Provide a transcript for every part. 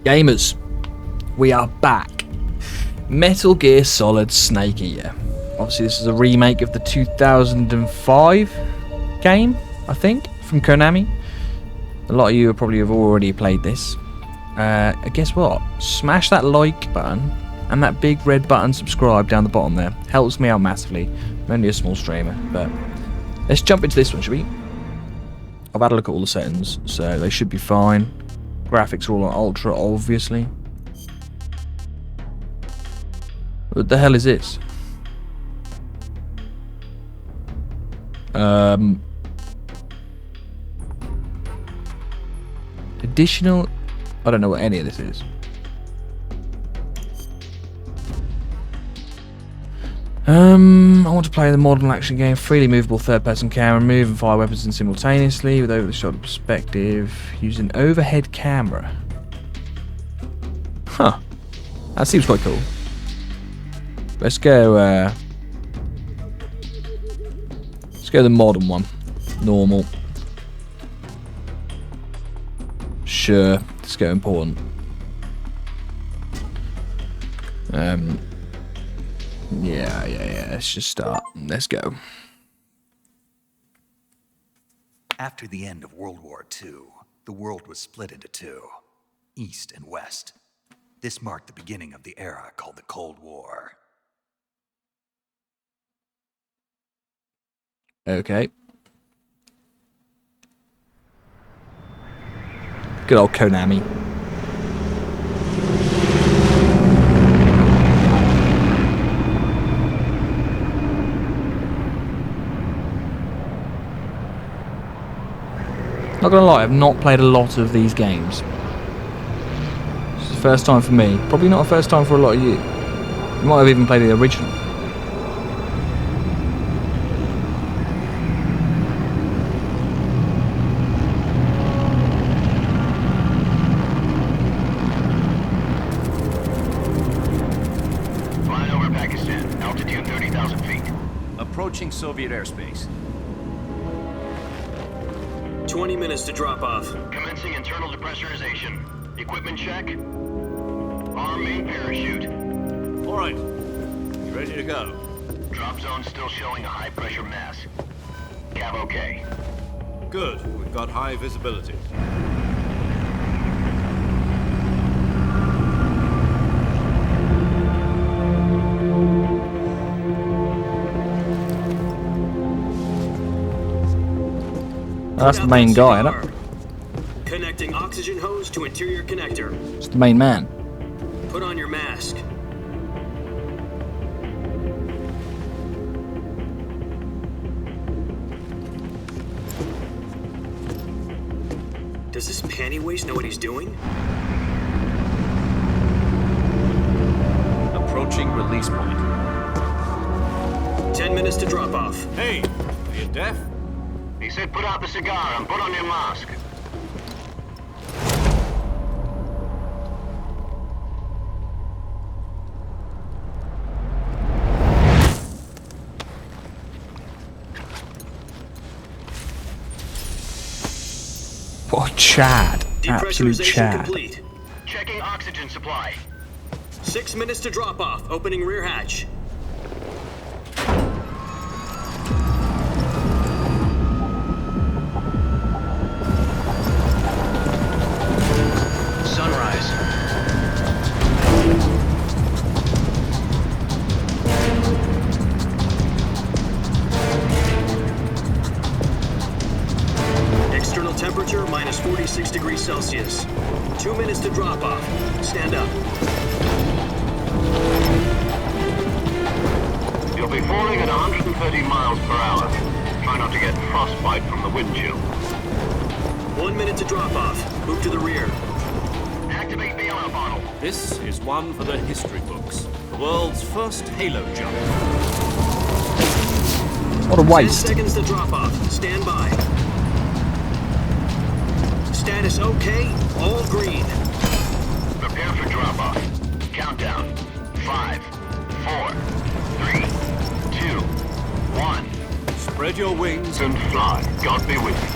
Gamers, we are back. Metal Gear Solid Snake Eater. Obviously, this is a remake of the 2005 game, I think, from Konami. A lot of you probably have already played this. Guess what? Smash that like button and that big red button subscribe down the bottom there. Helps me out massively. I'm only a small streamer, but let's jump into this one, shall we? I've had a look at all the settings, so they should be fine. Graphics are all on ultra, obviously. What the hell is this? Additional... I don't know what any of this is. I want to play the modern action game, freely movable third-person camera, move and fire weapons simultaneously with over-the-shoulder perspective, using overhead camera. Huh. That seems quite cool. Let's go the modern one. Normal. Sure. Let's go important. Yeah. Let's just start. Let's go. After the end of World War II, the world was split into two, East and West. This marked the beginning of the era called the Cold War. Okay. Good old Konami. Not gonna lie, I've not played a lot of these games. This is the first time for me. Probably not a first time for a lot of you. You might have even played the original. Flying over Pakistan, altitude 30,000 feet. Approaching Soviet airspace. 20 minutes to drop off. Commencing internal depressurization. Equipment check. Arm main parachute. All right. Ready to go. Drop zone still showing a high pressure mass. Cav okay. Good. We've got high visibility. That's the main guy, isn't it? Connecting oxygen hose to interior connector. It's the main man. Put on your mask. Does this panty waste know what he's doing? Approaching release point. 10 minutes to drop off. Hey, are you deaf? He said put out the cigar and put on your mask. What Chad. Absolute Depressurization Chad. complete. Checking oxygen supply. 6 minutes to drop off. Opening rear hatch. Sunrise. External temperature minus 46 degrees Celsius. 2 minutes to drop off. Stand up. You'll be falling at 130 miles per hour. Try not to get frostbite from the wind chill. 1 minute to drop off. Move to the rear. Activate the air bottle. This is one for the history books. The world's first Halo jump. What a 10 waste. seconds to drop off. Stand by. Status okay. All green. Prepare for drop-off. Countdown. 5, 4, 3, 2, 1. Spread your wings And fly. God be with you.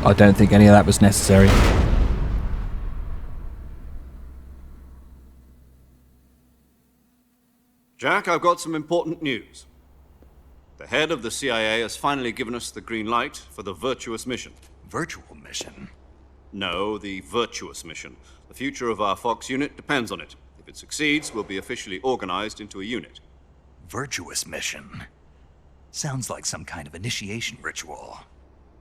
I don't think any of that was necessary. Jack, I've got some important news. The head of the CIA has finally given us the green light for the virtuous mission. Virtual mission? No, the virtuous mission. The future of our Fox unit depends on it. If it succeeds, we'll be officially organized into a unit. Virtuous mission? Sounds like some kind of initiation ritual.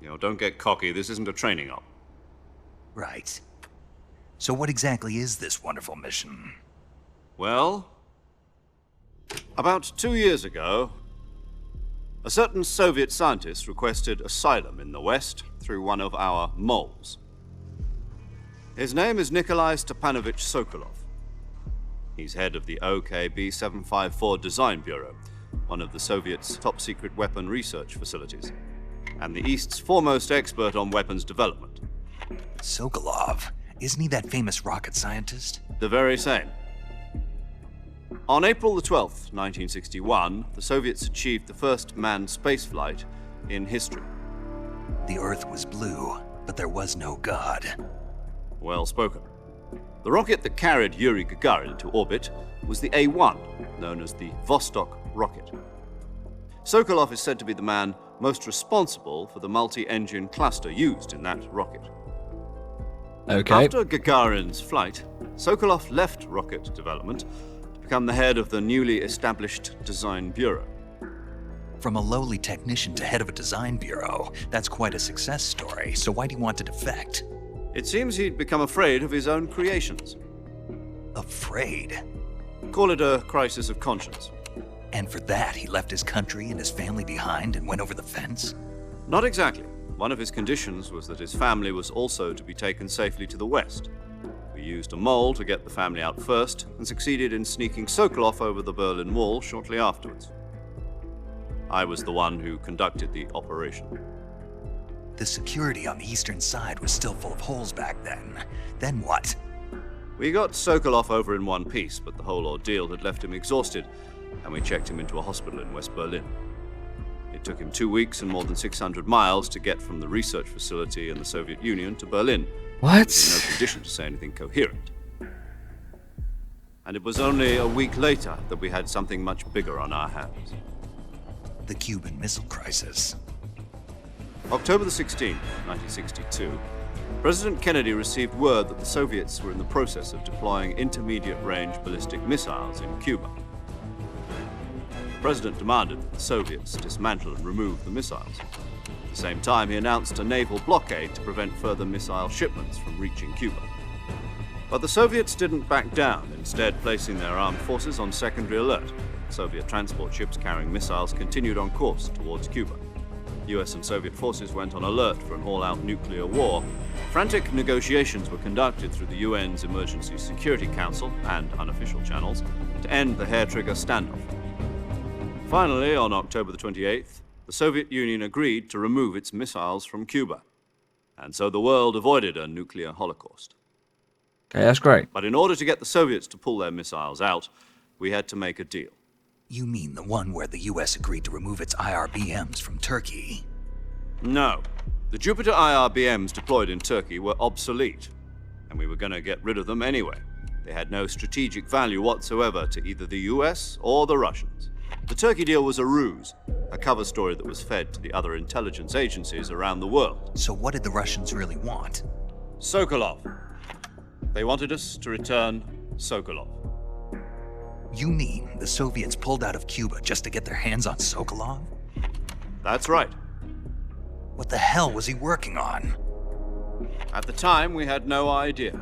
You know, don't get cocky. This isn't a training op. Right. So what exactly is this wonderful mission? Well, about 2 years ago, a certain Soviet scientist requested asylum in the West through one of our moles. His name is Nikolai Stepanovich Sokolov. He's head of the OKB 754 Design Bureau, one of the Soviets' top-secret weapon research facilities, and the East's foremost expert on weapons development. Sokolov? Isn't he that famous rocket scientist? The very same. On April the 12th, 1961, the Soviets achieved the first manned spaceflight in history. The Earth was blue, but there was no God. Well spoken. The rocket that carried Yuri Gagarin into orbit was the A-1, known as the Vostok rocket. Sokolov is said to be the man most responsible for the multi-engine cluster used in that rocket. Okay. After Gagarin's flight, Sokolov left rocket development to become the head of the newly established Design Bureau. From a lowly technician to head of a design bureau, that's quite a success story, so why'd he want to defect? It seems he'd become afraid of his own creations. Afraid? Call it a crisis of conscience. And for that, he left his country and his family behind and went over the fence? Not exactly. One of his conditions was that his family was also to be taken safely to the West. We used a mole to get the family out first and succeeded in sneaking Sokolov over the Berlin Wall shortly afterwards. I was the one who conducted the operation. The security on the eastern side was still full of holes back then. Then what? We got Sokolov over in one piece, but the whole ordeal had left him exhausted, and we checked him into a hospital in West Berlin. It took him 2 weeks and more than 600 miles to get from the research facility in the Soviet Union to Berlin. What? He was in no condition to say anything coherent. And it was only a week later that we had something much bigger on our hands. The Cuban Missile Crisis. October the 16th, 1962, President Kennedy received word that the Soviets were in the process of deploying intermediate-range ballistic missiles in Cuba. The President demanded that the Soviets dismantle and remove the missiles. At the same time, he announced a naval blockade to prevent further missile shipments from reaching Cuba. But the Soviets didn't back down, instead placing their armed forces on secondary alert. Soviet transport ships carrying missiles continued on course towards Cuba. US and Soviet forces went on alert for an all-out nuclear war. Frantic negotiations were conducted through the UN's Emergency Security Council and unofficial channels to end the hair-trigger standoff. Finally, on October the 28th, the Soviet Union agreed to remove its missiles from Cuba. And so the world avoided a nuclear holocaust. Okay, that's great. But in order to get the Soviets to pull their missiles out, we had to make a deal. You mean the one where the US agreed to remove its IRBMs from Turkey? No. The Jupiter IRBMs deployed in Turkey were obsolete, and we were going to get rid of them anyway. They had no strategic value whatsoever to either the US or the Russians. The Turkey deal was a ruse, a cover story that was fed to the other intelligence agencies around the world. So what did the Russians really want? Sokolov. They wanted us to return Sokolov. You mean the Soviets pulled out of Cuba just to get their hands on Sokolov? That's right. What the hell was he working on? At the time, we had no idea.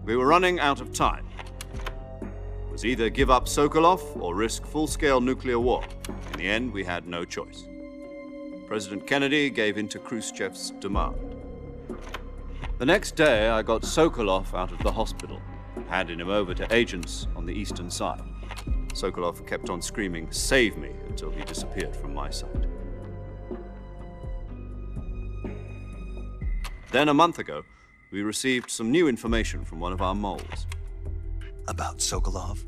We were running out of time. It was either give up Sokolov or risk full-scale nuclear war. In the end, we had no choice. President Kennedy gave in to Khrushchev's demand. The next day, I got Sokolov out of the hospital, handing him over to agents on the eastern side. Sokolov kept on screaming, "Save me," until he disappeared from my sight. Then a month ago, we received some new information from one of our moles. About Sokolov?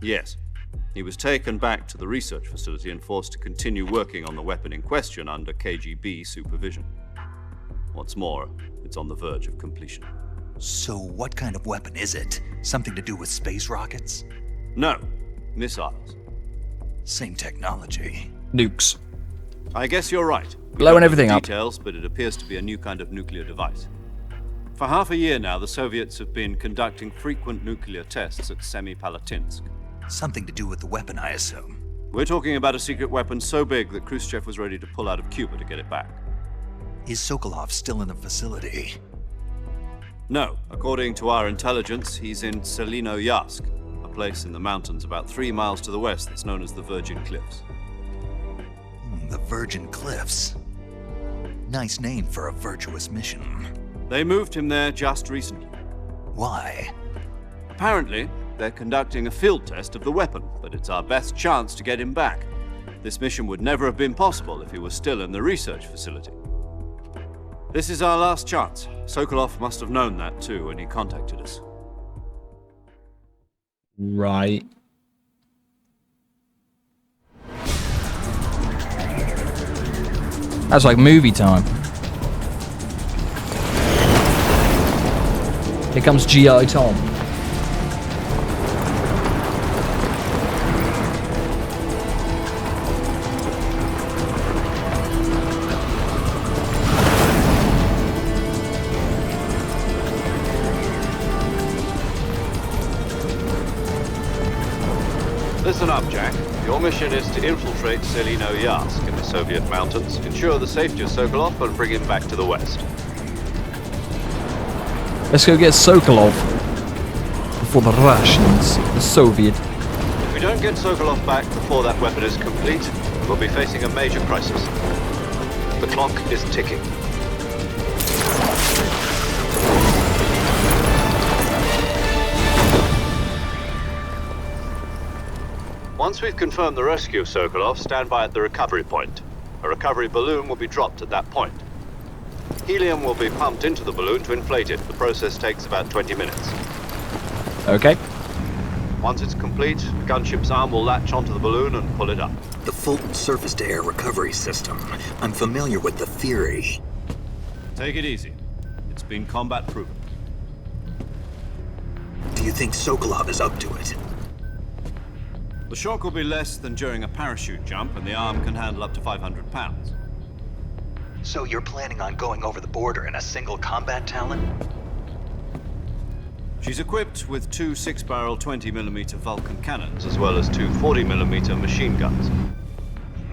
Yes. He was taken back to the research facility and forced to continue working on the weapon in question under KGB supervision. What's more, it's on the verge of completion. So what kind of weapon is it? Something to do with space rockets? No, missiles. Same technology. Nukes. I guess you're right. We Blowing don't know everything the up. details, but it appears to be a new kind of nuclear device. For half a year now, the Soviets have been conducting frequent nuclear tests at Semipalatinsk. Something to do with the weapon, I assume. We're talking about a secret weapon so big that Khrushchev was ready to pull out of Cuba to get it back. Is Sokolov still in the facility? No, according to our intelligence, he's in Selino-Yarsk, a place in the mountains about 3 miles to the west that's known as the Virgin Cliffs. The Virgin Cliffs. Nice name for a virtuous mission. They moved him there just recently. Why? Apparently, they're conducting a field test of the weapon, but it's our best chance to get him back. This mission would never have been possible if he was still in the research facility. This is our last chance. Sokolov must have known that too when he contacted us. Right. That's like movie time. Here comes G.I. Tom. Listen up, Jack. Your mission is to infiltrate Selino-Yarsk in the Soviet mountains, ensure the safety of Sokolov, and bring him back to the west. Let's go get Sokolov before the Russians, the Soviet. If we don't get Sokolov back before that weapon is complete, we'll be facing a major crisis. The clock is ticking. Once we've confirmed the rescue of Sokolov, stand by at the recovery point. A recovery balloon will be dropped at that point. Helium will be pumped into the balloon to inflate it. The process takes about 20 minutes. Okay. Once it's complete, the gunship's arm will latch onto the balloon and pull it up. The Fulton surface-to-air recovery system. I'm familiar with the theory. Take it easy. It's been combat proven. Do you think Sokolov is up to it? The shock will be less than during a parachute jump, and the arm can handle up to 500 pounds. So you're planning on going over the border in a single combat Talon? She's equipped with 2 6-barrel 20mm Vulcan cannons, as well as 2 40mm machine guns.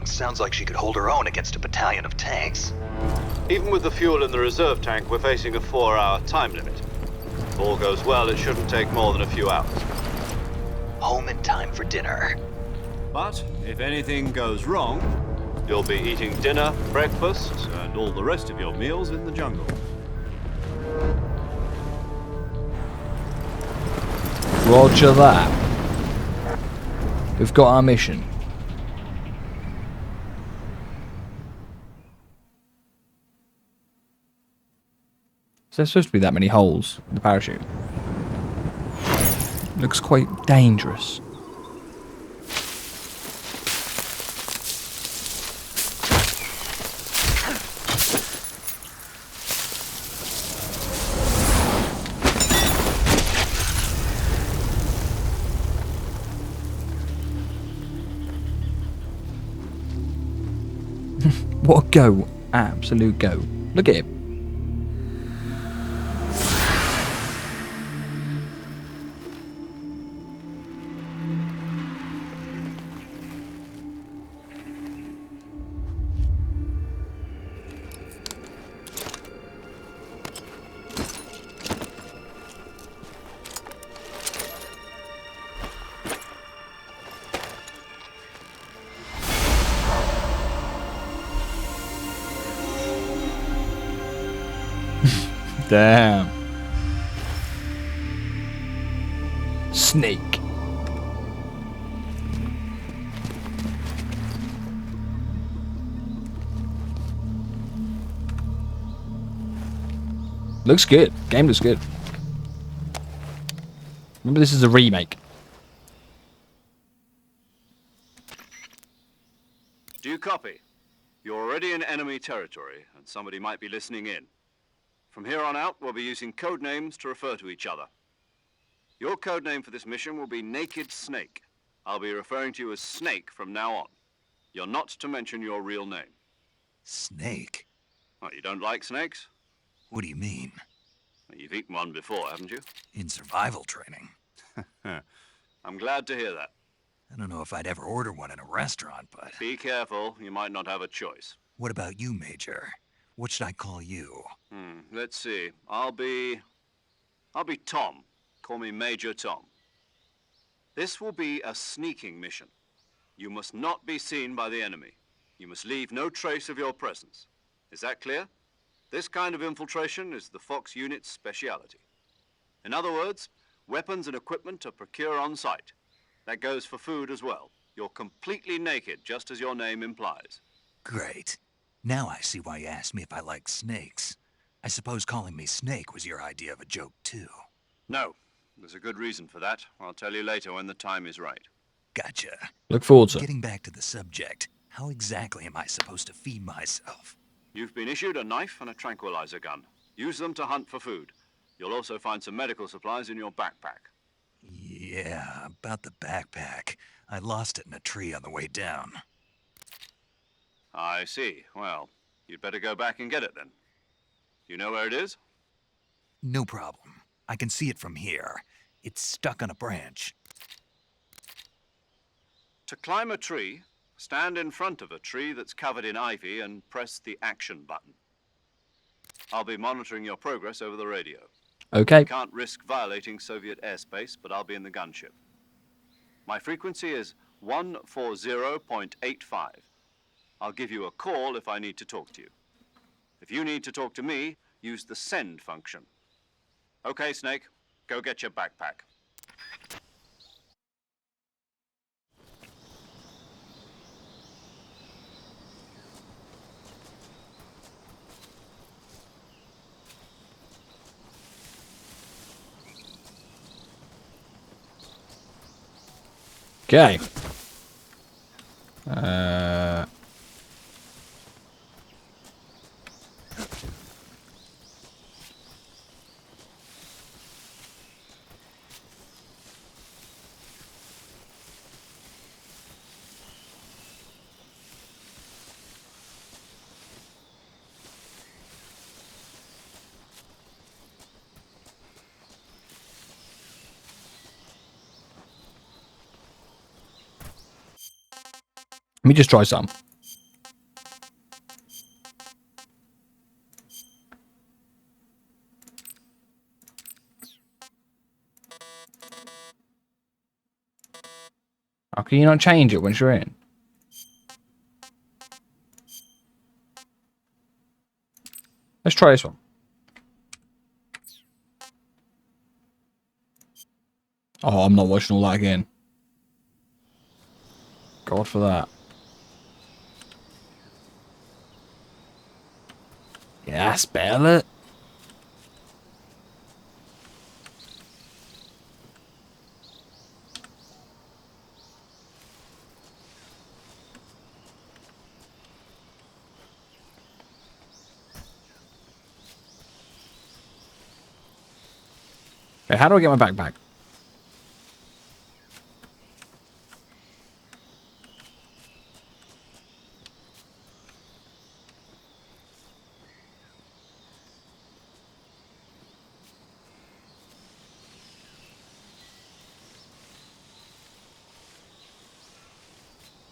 Sounds like she could hold her own against a battalion of tanks. Even with the fuel in the reserve tank, we're facing a 4-hour time limit. If all goes well, it shouldn't take more than a few hours. Home in time for dinner. But if anything goes wrong, you'll be eating dinner, breakfast, and all the rest of your meals in the jungle. Roger that. We've got our mission. Is there supposed to be that many holes in the parachute? Looks quite dangerous. What a go. Absolute go. Look at him. Damn. Snake. Looks good. Game looks good. Remember, this is a remake. Copy. You're already in enemy territory, and somebody might be listening in. From here on out, we'll be using code names to refer to each other. Your code name for this mission will be Naked Snake. I'll be referring to you as Snake from now on. You're not to mention your real name. Snake? What, you don't like snakes? What do you mean? You've eaten one before, haven't you? In survival training? I'm glad to hear that. I don't know if I'd ever order one in a restaurant, but... Be careful, you might not have a choice. What about you, Major? What should I call you? Let's see. I'll be Tom. Call me Major Tom. This will be a sneaking mission. You must not be seen by the enemy. You must leave no trace of your presence. Is that clear? This kind of infiltration is the Fox unit's speciality. In other words, weapons and equipment are procured on site. That goes for food as well. You're completely naked, just as your name implies. Great. Now I see why you asked me if I like snakes. I suppose calling me Snake was your idea of a joke, too. No, there's a good reason for that. I'll tell you later when the time is right. Gotcha. Look forward to it. Getting back to the subject, how exactly am I supposed to feed myself? You've been issued a knife and a tranquilizer gun. Use them to hunt for food. You'll also find some medical supplies in your backpack. Yeah, about the backpack. I lost it in a tree on the way down. I see. Well, you'd better go back and get it then. You know where it is? No problem. I can see it from here. It's stuck on a branch. To climb a tree, stand in front of a tree that's covered in ivy and press the action button. I'll be monitoring your progress over the radio. Okay. Can't risk violating Soviet airspace, but I'll be in the gunship. My frequency is 140.85. I'll give you a call if I need to talk to you. If you need to talk to me, use the send function. Okay, Snake, go get your backpack. Okay. Let me just try some. How can you not change it once you're in? Let's try this one. Oh, I'm not watching all that again. God for that. Yeah, spell it. Okay, how do I get my backpack?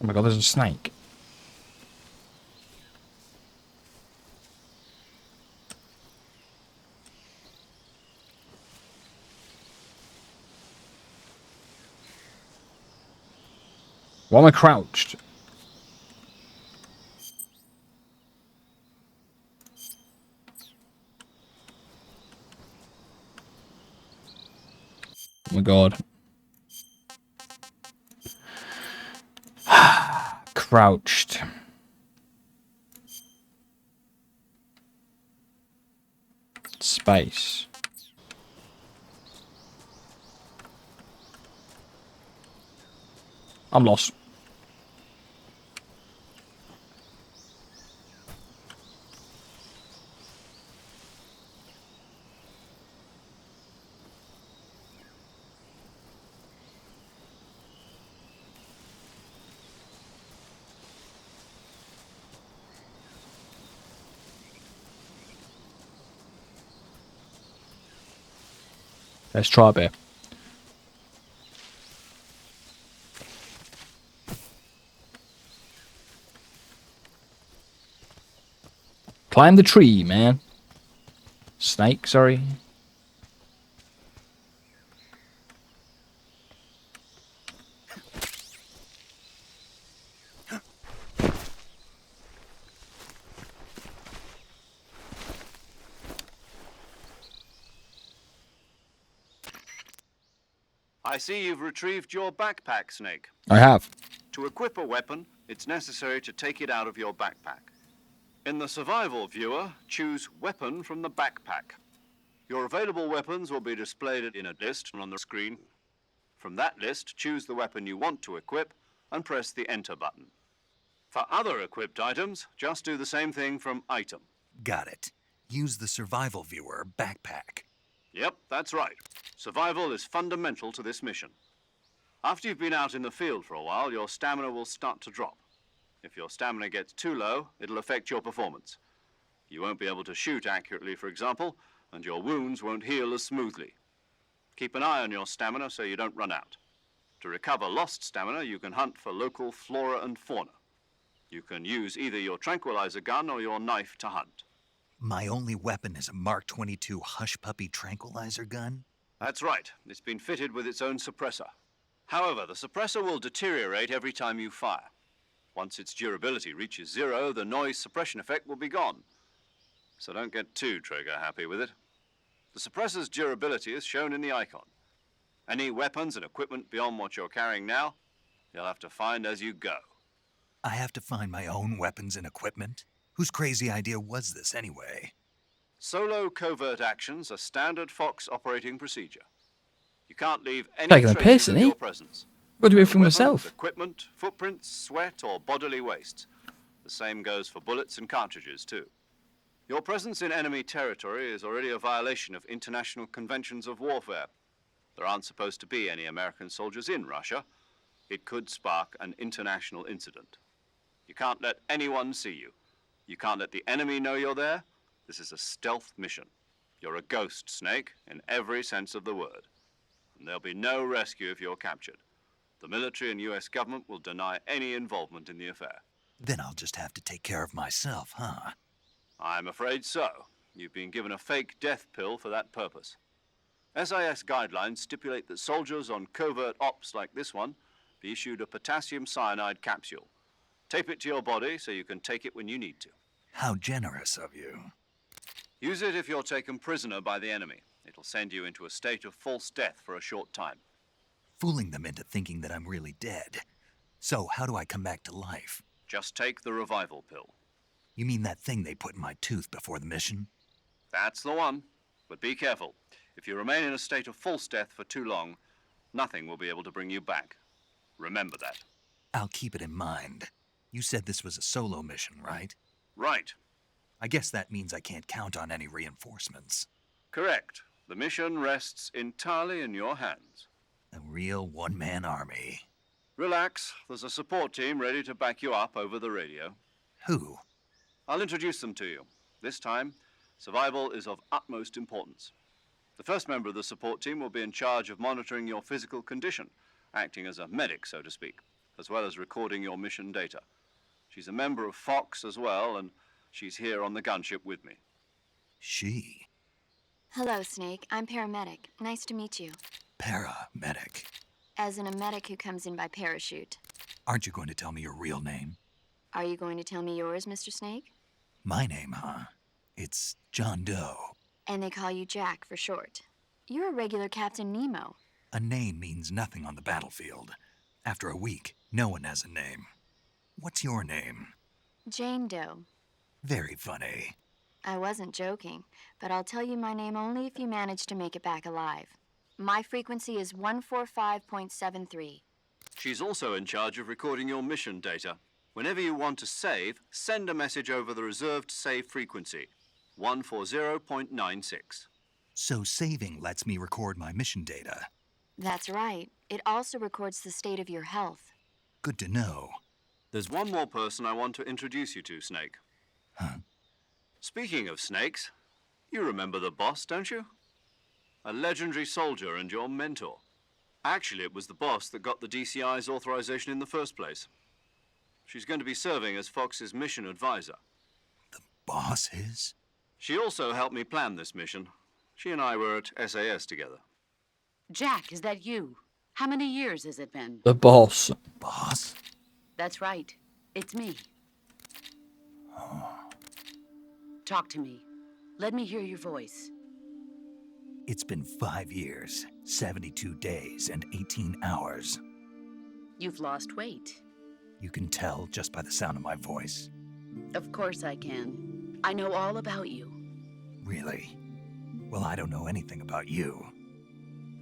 Oh my god, there's a snake. Why am I crouched? Oh my god. Crouched. Space. I'm lost. Let's try a bit. Climb the tree, man. Snake, sorry. I see you've retrieved your backpack, Snake. I have. To equip a weapon, it's necessary to take it out of your backpack. In the survival viewer, choose Weapon from the backpack. Your available weapons will be displayed in a list on the screen. From that list, choose the weapon you want to equip and press the Enter button. For other equipped items, just do the same thing from Item. Got it. Use the survival viewer backpack. Yep, that's right. Survival is fundamental to this mission. After you've been out in the field for a while, your stamina will start to drop. If your stamina gets too low, it'll affect your performance. You won't be able to shoot accurately, for example, and your wounds won't heal as smoothly. Keep an eye on your stamina so you don't run out. To recover lost stamina, you can hunt for local flora and fauna. You can use either your tranquilizer gun or your knife to hunt. My only weapon is a Mark 22 Hush Puppy tranquilizer gun? That's right. It's been fitted with its own suppressor. However, the suppressor will deteriorate every time you fire. Once its durability reaches 0, the noise suppression effect will be gone. So don't get too trigger happy with it. The suppressor's durability is shown in the icon. Any weapons and equipment beyond what you're carrying now, you'll have to find as you go. I have to find my own weapons and equipment? Whose crazy idea was this anyway? Solo covert actions are standard Fox operating procedure. You can't leave any Taking the traces piss, of isn't he? your presence. Got to do everything Weapons, myself. equipment, footprints, sweat, or bodily waste. The same goes for bullets and cartridges, too. Your presence in enemy territory is already a violation of international conventions of warfare. There aren't supposed to be any American soldiers in Russia. It could spark an international incident. You can't let anyone see you. You can't let the enemy know you're there. This is a stealth mission. You're a ghost, Snake, in every sense of the word. And there'll be no rescue if you're captured. The military and US government will deny any involvement in the affair. Then I'll just have to take care of myself, huh? I'm afraid so. You've been given a fake death pill for that purpose. SIS guidelines stipulate that soldiers on covert ops like this one be issued a potassium cyanide capsule. Tape it to your body so you can take it when you need to. How generous of you. Use it if you're taken prisoner by the enemy. It'll send you into a state of false death for a short time. Fooling them into thinking that I'm really dead. So how do I come back to life? Just take the revival pill. You mean that thing they put in my tooth before the mission? That's the one. But be careful. If you remain in a state of false death for too long, nothing will be able to bring you back. Remember that. I'll keep it in mind. You said this was a solo mission, right? Right. I guess that means I can't count on any reinforcements. Correct. The mission rests entirely in your hands. A real one-man army. Relax. There's a support team ready to back you up over the radio. Who? I'll introduce them to you. This time, survival is of utmost importance. The first member of the support team will be in charge of monitoring your physical condition, acting as a medic, so to speak, as well as recording your mission data. She's a member of Fox as well, and she's here on the gunship with me. She? Hello, Snake. I'm paramedic. Nice to meet you. Paramedic. As in a medic who comes in by parachute. Aren't you going to tell me your real name? Are you going to tell me yours, Mr. Snake? My name, huh? It's John Doe. And they call you Jack for short. You're a regular Captain Nemo. A name means nothing on the battlefield. After a week, no one has a name. What's your name? Jane Doe. Very funny. I wasn't joking, but I'll tell you my name only if you manage to make it back alive. My frequency is 145.73. She's also in charge of recording your mission data. Whenever you want to save, send a message over the reserved save frequency, 140.96. So saving lets me record my mission data. That's right. It also records the state of your health. Good to know. There's one more person I want to introduce you to, Snake. Huh? Speaking of snakes, you remember the boss, don't you? A legendary soldier and your mentor. Actually, it was the boss that got the DCI's authorization in the first place. She's going to be serving as Fox's mission advisor. Boss is? She also helped me plan this mission. She and I were at SAS together. Jack, is that you? How many years has it been? The boss. Boss? That's right. It's me. Talk to me. Let me hear your voice. It's been 5 years, 72 days, and 18 hours. You've lost weight. You can tell just by the sound of my voice. Of course I can. I know all about you. Really? Well, I don't know anything about you.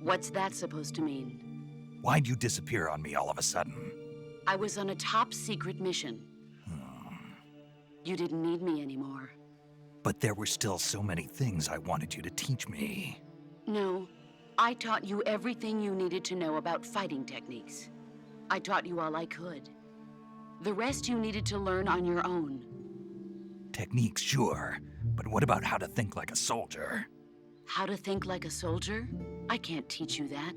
What's that supposed to mean? Why'd you disappear on me all of a sudden? I was on a top secret mission. You didn't need me anymore. But there were still so many things I wanted you to teach me. No, I taught you everything you needed to know about fighting techniques. I taught you all I could. The rest you needed to learn on your own. Techniques, sure. But what about how to think like a soldier? How to think like a soldier? I can't teach you that.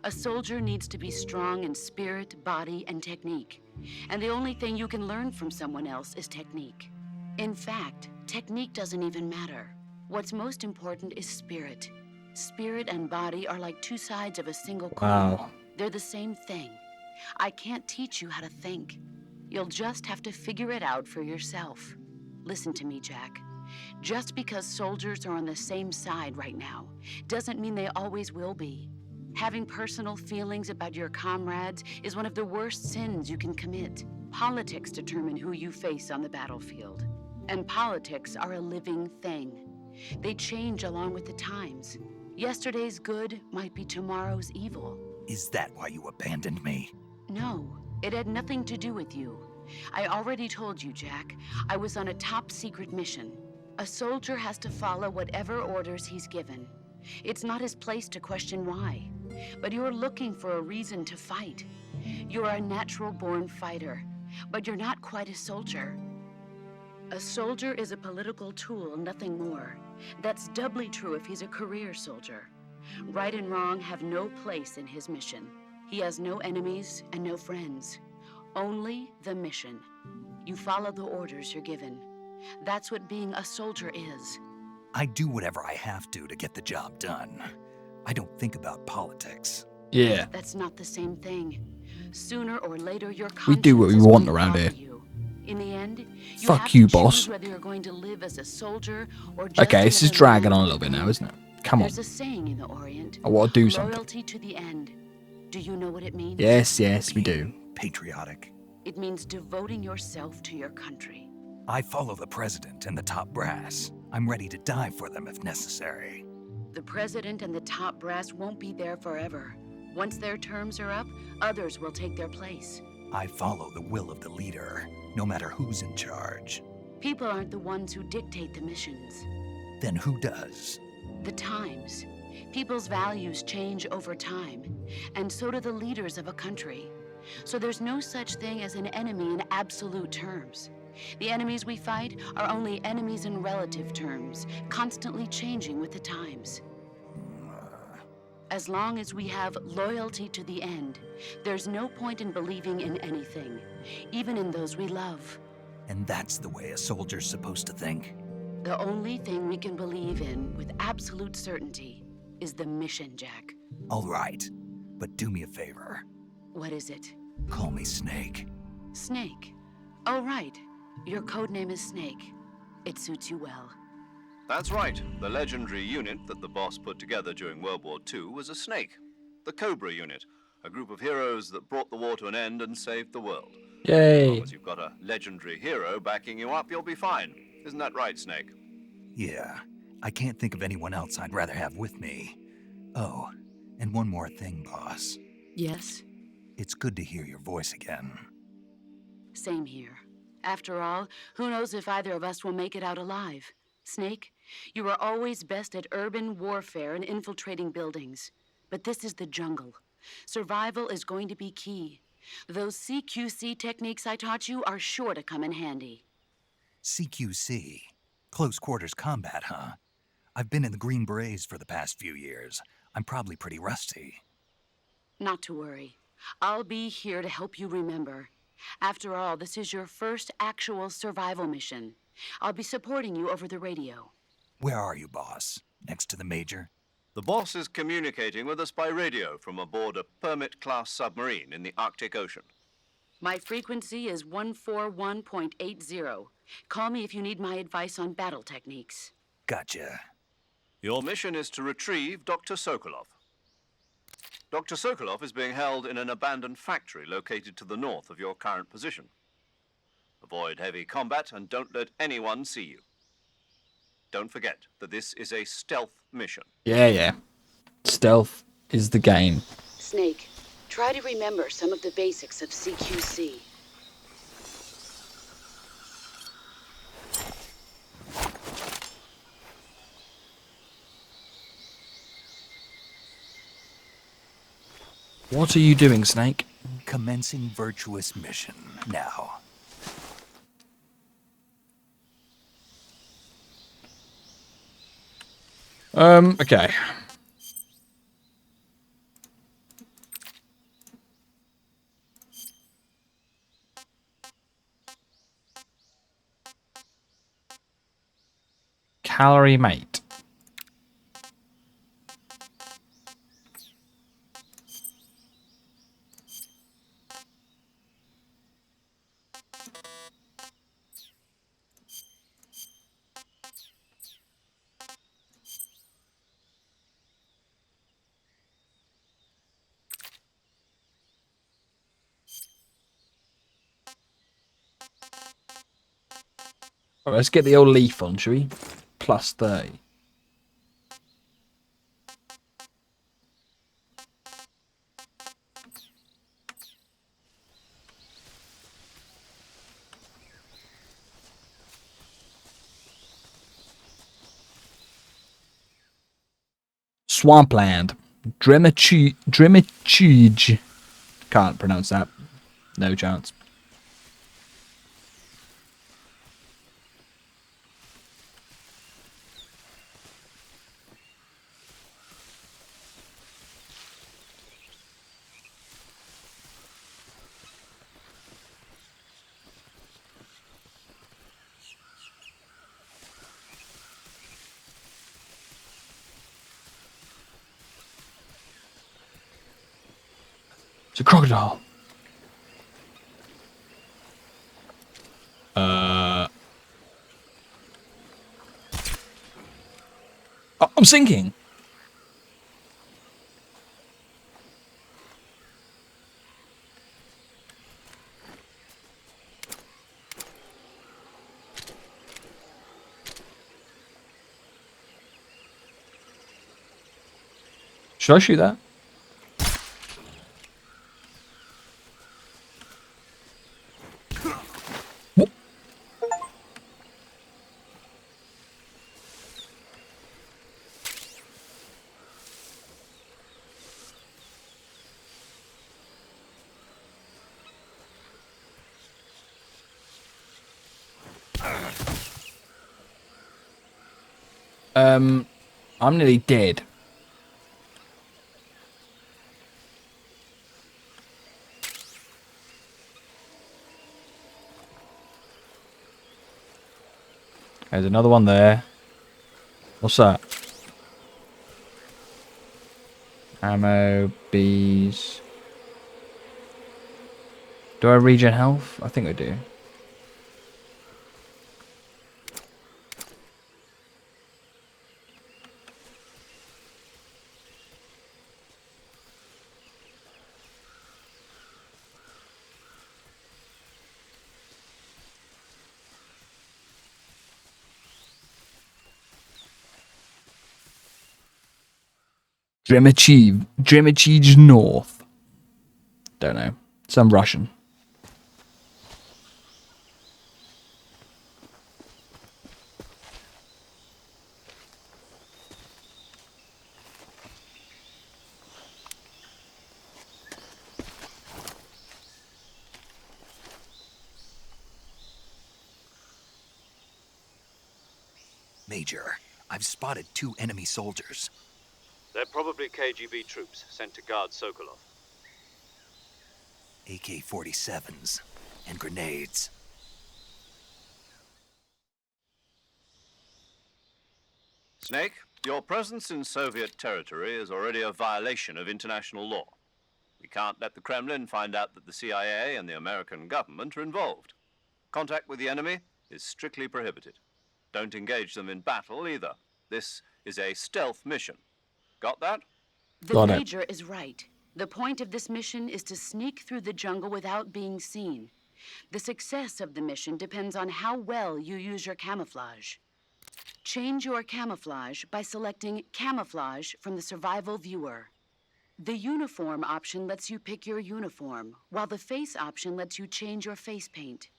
A soldier needs to be strong in spirit, body, and technique. And the only thing you can learn from someone else is technique. In fact, technique doesn't even matter. What's most important is spirit. Spirit and body are like two sides of a single coin. Wow. They're the same thing. I can't teach you how to think. You'll just have to figure it out for yourself. Listen to me, Jack. Just because soldiers are on the same side right now doesn't mean they always will be. Having personal feelings about your comrades is one of the worst sins you can commit. Politics determine who you face on the battlefield. And politics are a living thing. They change along with the times. Yesterday's good might be tomorrow's evil. Is that why you abandoned me? No, it had nothing to do with you. I already told you, Jack. I was on a top secret mission. A soldier has to follow whatever orders he's given. It's not his place to question why. But you're looking for a reason to fight. You're a natural-born fighter, but you're not quite a soldier. A soldier is a political tool, nothing more. That's doubly true if he's a career soldier. Right and wrong have no place in his mission. He has no enemies and no friends. Only the mission. You follow the orders you're given. That's what being a soldier is. I do whatever I have to get the job done. I don't think about politics. Yeah. That's not the same thing. Sooner or later, your We do what we conscience is want going to around bother here. you. In the end, you Fuck have you, to choose boss. whether you're going to live as a soldier or just Okay, this is another dragging man on a little bit now, isn't it? Come on. There's a saying in the Orient. I want to do something. Loyalty to the end. Do you know what it means? Yes, yes, we do. Patriotic. It means devoting yourself to your country. I follow the president and the top brass. I'm ready to die for them if necessary. The president and the top brass won't be there forever. Once their terms are up, others will take their place. I follow the will of the leader, no matter who's in charge. People aren't the ones who dictate the missions. Then who does? The times. People's values change over time, and so do the leaders of a country. So there's no such thing as an enemy in absolute terms. The enemies we fight are only enemies in relative terms, constantly changing with the times. As long as we have loyalty to the end, there's no point in believing in anything, even in those we love. And that's the way a soldier's supposed to think? The only thing we can believe in with absolute certainty is the mission, Jack. All right, but do me a favor. What is it? Call me Snake. Snake. Oh, right. Your codename is Snake. It suits you well. That's right. The legendary unit that the boss put together during World War II was a snake. The Cobra unit, a group of heroes that brought the war to an end and saved the world. As Yay. long as you've got a legendary hero backing you up, you'll be fine. Isn't that right, Snake? Yeah, I can't think of anyone else I'd rather have with me. Oh, and one more thing, boss. Yes? It's good to hear your voice again. Same here. After all, who knows if either of us will make it out alive? Snake, you are always best at urban warfare and infiltrating buildings. But this is the jungle. Survival is going to be key. Those CQC techniques I taught you are sure to come in handy. CQC. Close quarters combat, huh? I've been in the Green Berets for the past few years. I'm probably pretty rusty. Not to worry. I'll be here to help you remember. After all, this is your first actual survival mission. I'll be supporting you over the radio. Where are you, boss? Next to the Major? The boss is communicating with us by radio from aboard a Permit-class submarine in the Arctic Ocean. My frequency is 141.80. Call me if you need my advice on battle techniques. Gotcha. Your mission is to retrieve Dr. Sokolov. Dr. Sokolov is being held in an abandoned factory located to the north of your current position. Avoid heavy combat and don't let anyone see you. Don't forget that this is a stealth mission. Yeah. Stealth is the game. Snake, try to remember some of the basics of CQC. What are you doing, Snake? Commencing virtuous mission now. Okay. Calorie mate. All right, let's get the old leaf on, shall we? Plus 30. Swampland. Drimichuge. Can't pronounce that. No chance. It's a crocodile. Oh, I'm sinking. Should I shoot that? I'm nearly dead. There's another one there. What's that? Ammo, bees. Do I regen health? I think I do. Drimichij North. Don't know. Some Russian. Major, I've spotted 2 enemy soldiers. They're probably KGB troops sent to guard Sokolov. AK-47s and grenades. Snake, your presence in Soviet territory is already a violation of international law. We can't let the Kremlin find out that the CIA and the American government are involved. Contact with the enemy is strictly prohibited. Don't engage them in battle either. This is a stealth mission. Got that? The Major is right. The point of this mission is to sneak through the jungle without being seen. The success of the mission depends on how well you use your camouflage. Change your camouflage by selecting Camouflage from the Survival Viewer. The Uniform option lets you pick your uniform, while the Face option lets you change your face paint.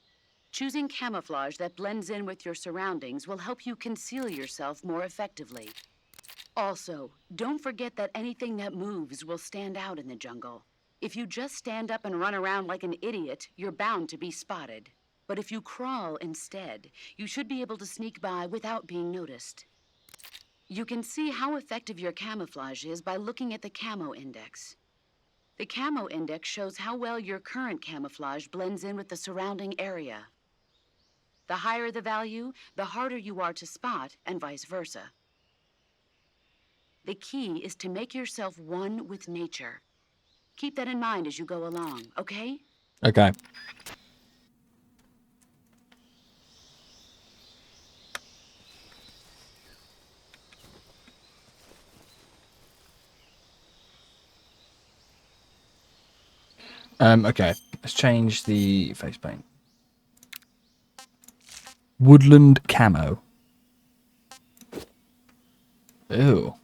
Choosing camouflage that blends in with your surroundings will help you conceal yourself more effectively. Also, don't forget that anything that moves will stand out in the jungle. If you just stand up and run around like an idiot, you're bound to be spotted. But if you crawl instead, you should be able to sneak by without being noticed. You can see how effective your camouflage is by looking at the Camo Index. The Camo Index shows how well your current camouflage blends in with the surrounding area. The higher the value, the harder you are to spot, and vice versa. The key is to make yourself one with nature. Keep that in mind as you go along, okay? Okay. Okay, let's change the face paint. Woodland camo. Ew.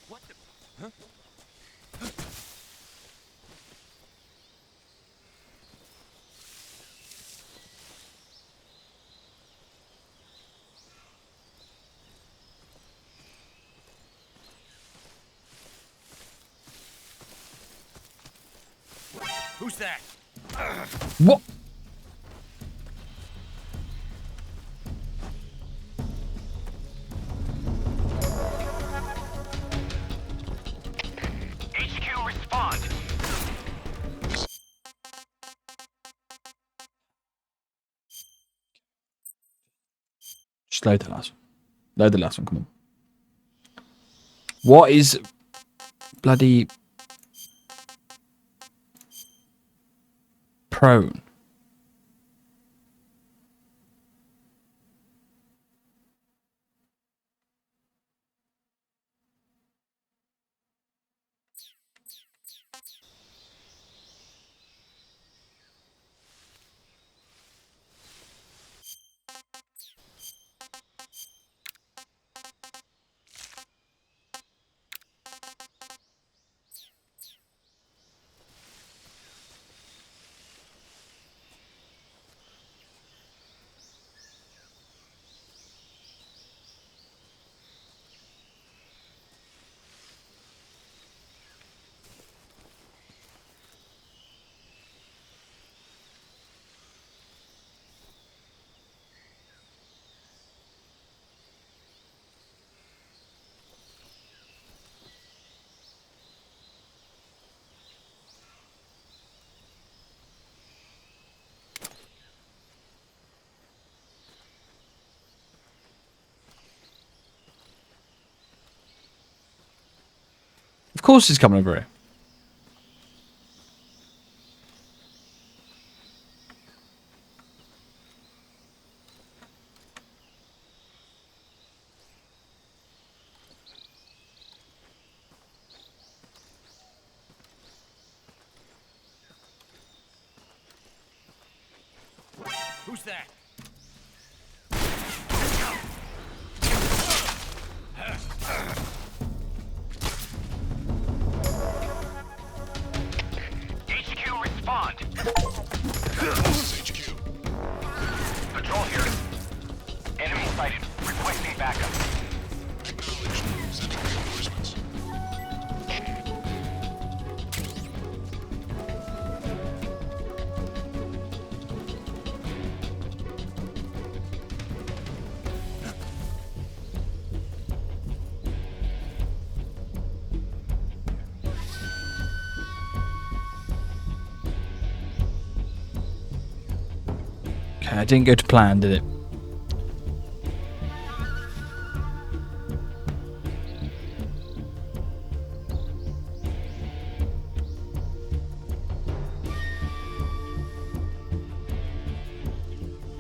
What the? Huh? Who's that? What? HQ, respond. Just load the last one. Load the last one, come on. What is bloody prone? Of course he's coming over here. Who's that? HQ, respond. HQ. Patrol here. Enemy sighted. Requesting backup. Acknowledged. Sending reinforcements. Okay, it didn't go to plan, did it?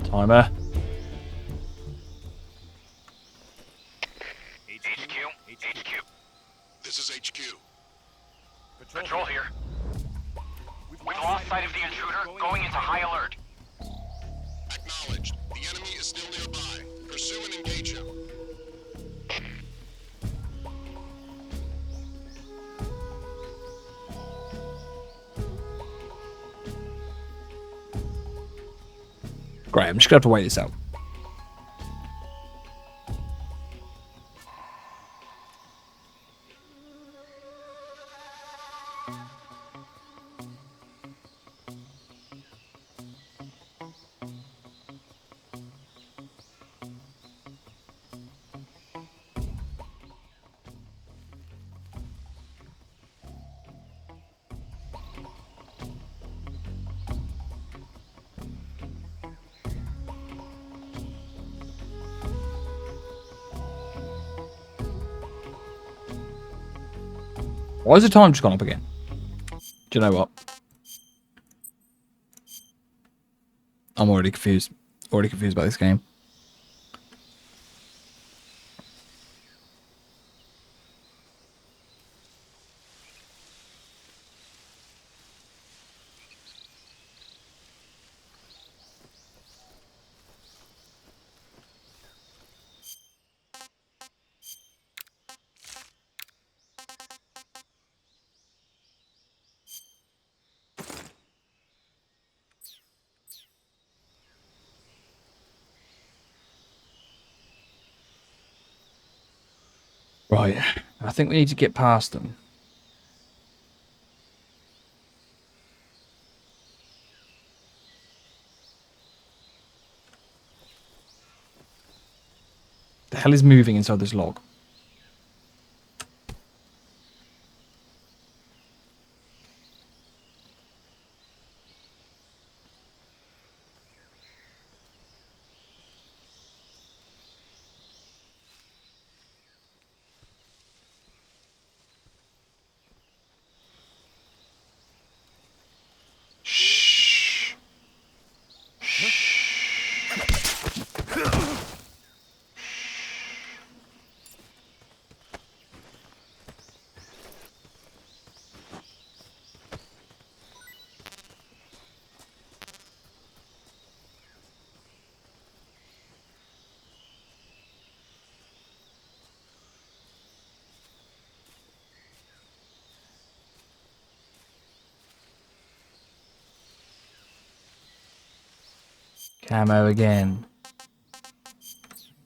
Timer. HQ. This is HQ. Patrol here. We've lost sight of the intruder, going into high alert. Acknowledged. The enemy is still nearby. Pursue and engage him. Great, I'm just gonna have to wait this out. Why has the time just gone up again? Do you know what? I'm already confused. Already confused about this game. Right. I think we need to get past them. The hell is moving inside this log? Shh. Camo again.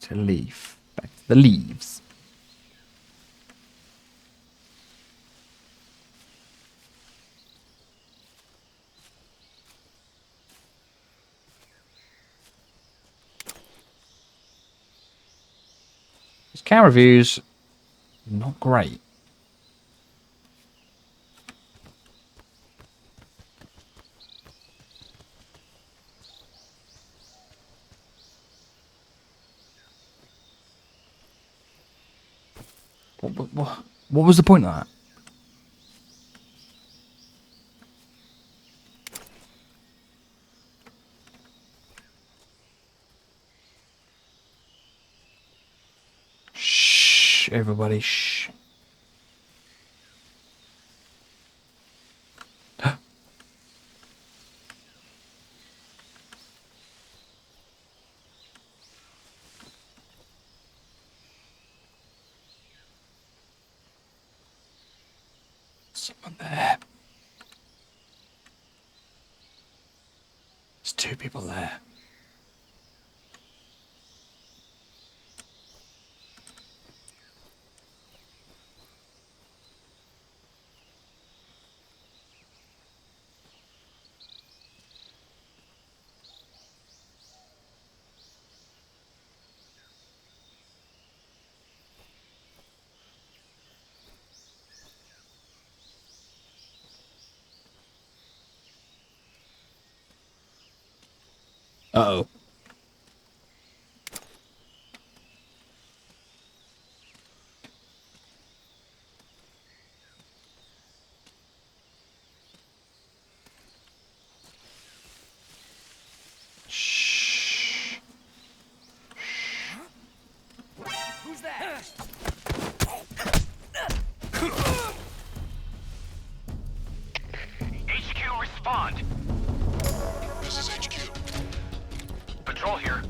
To leaf. Back to the leaves. His camera views not great. What was the point of that? Shh, everybody, shh. Someone there. There's two people there. Uh-oh. HQ, respond. This is HQ. Patrol here.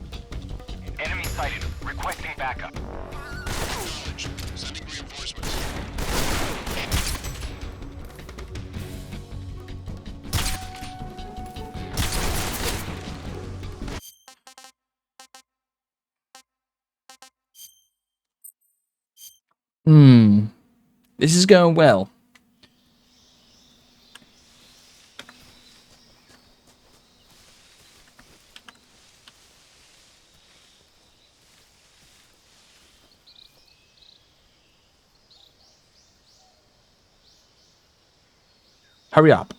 Enemy sighted. Requesting backup. Acknowledged. Sending reinforcements. This is going well. Hurry up.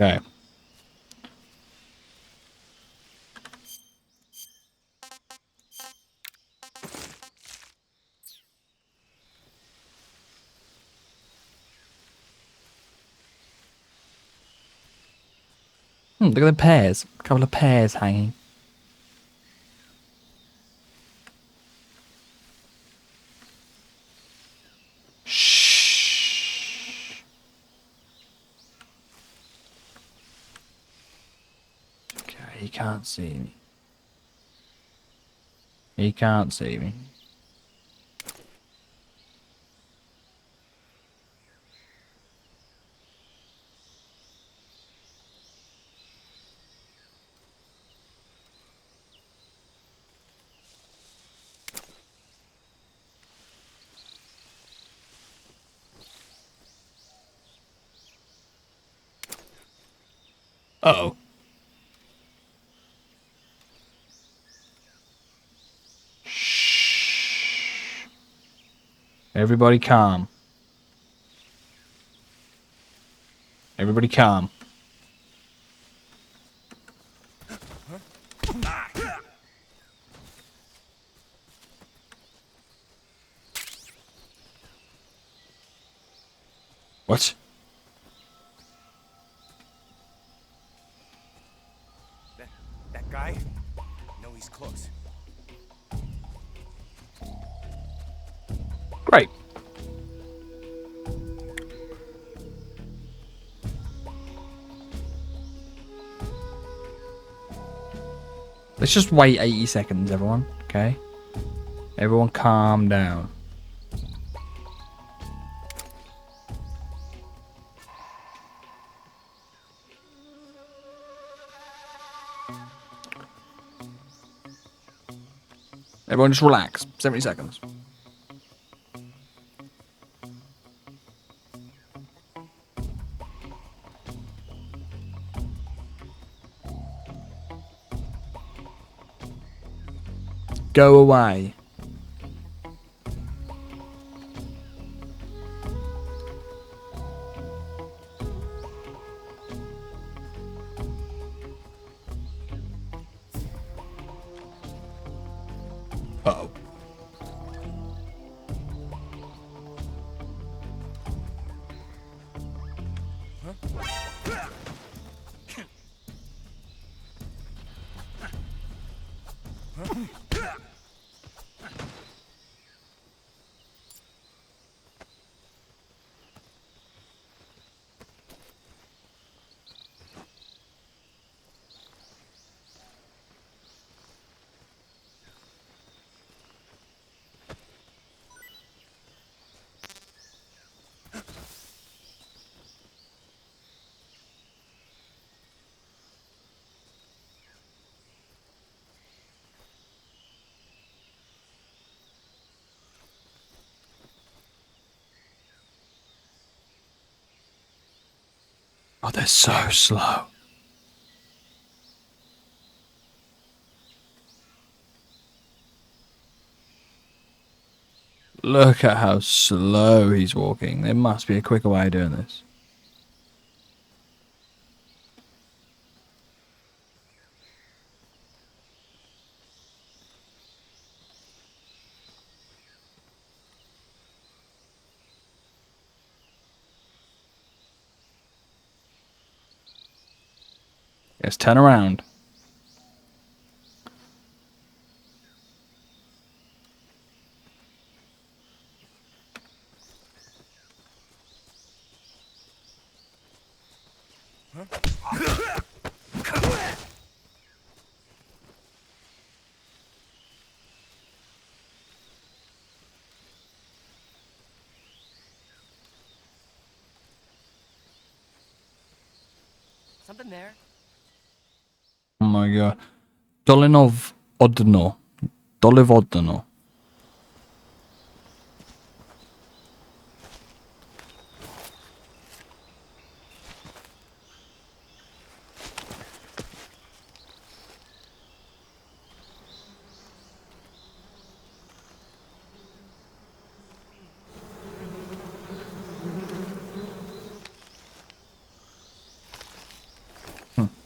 Okay. Look at the pears. A couple of pears hanging. Shh. Okay, he can't see me. He can't see me. Uh-oh. Shh. Everybody calm. Everybody calm. What? That guy? No, he's close. Great. Let's just wait 80 seconds, everyone. Okay? Everyone calm down. Everyone just relax. 70 seconds. Go away. Uh-oh. Oh, they're so slow. Look at how slow he's walking. There must be a quicker way of doing this. Let's turn around. Something there? Oh my god. Dolinov Odno. Dolivodno.